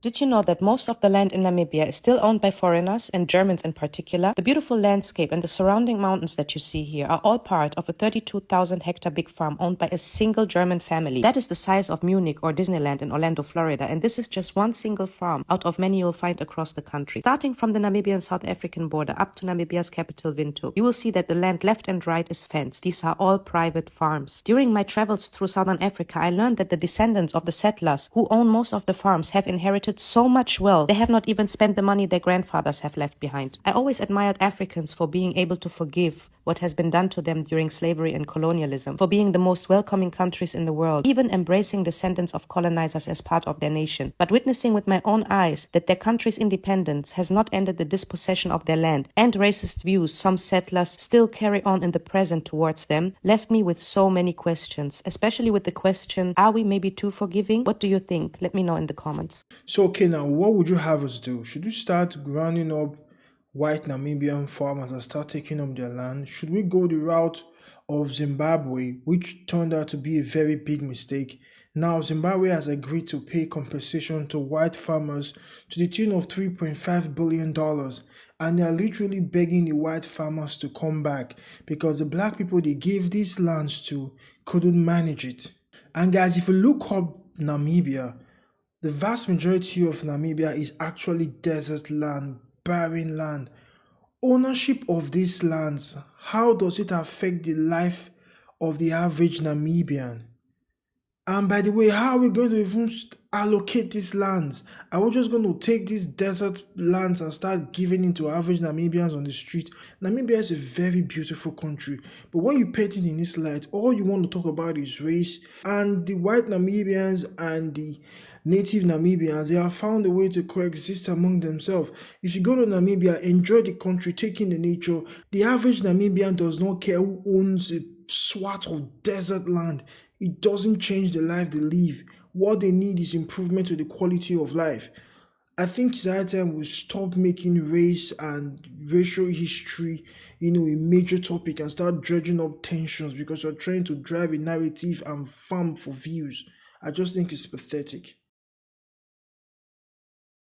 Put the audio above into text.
Did you know that most of the land in Namibia is still owned by foreigners, and Germans in particular? The beautiful landscape and the surrounding mountains that you see here are all part of a 32,000 hectare big farm owned by a single German family. That is the size of Munich or Disneyland in Orlando, Florida, and this is just one single farm out of many you'll find across the country. Starting from the Namibian-South African border up to Namibia's capital, Windhoek, you will see that the land left and right is fenced. These are all private farms. During my travels through Southern Africa, I learned that the descendants of the settlers who own most of the farms have inherited so much wealth, they have not even spent the money their grandfathers have left behind. I always admired Africans for being able to forgive what has been done to them during slavery and colonialism, for being the most welcoming countries in the world, even embracing descendants of colonizers as part of their nation. But witnessing with my own eyes that their country's independence has not ended the dispossession of their land and racist views some settlers still carry on in the present towards them left me with so many questions, especially with the question, are we maybe too forgiving? What do you think? Let me know in the comments. So, okay, now what would you have us do? Should we start rounding up white Namibian farmers and start taking up their land? Should we go the route of Zimbabwe, which turned out to be a very big mistake? Now, Zimbabwe has agreed to pay compensation to white farmers to the tune of $3.5 billion, and they are literally begging the white farmers to come back because the black people they gave these lands to couldn't manage it. And guys, if you look up Namibia, the vast majority of Namibia is actually desert land, barren land. Ownership of these lands, how does it affect the life of the average Namibian? And by the way, how are we going to even allocate these lands? Are we just going to take these desert lands and start giving it to average Namibians on the street? Namibia is a very beautiful country, but when you paint it in this light, all you want to talk about is race. And the white Namibians and the native Namibians, they have found a way to coexist among themselves. If you go to Namibia, enjoy the country, take in the nature. The average Namibian does not care who owns a swat of desert land. It doesn't change the life they live. What they need is improvement to the quality of life. I think it's high time we stop making race and racial history, a major topic and start dredging up tensions because you're trying to drive a narrative and farm for views. I just think it's pathetic.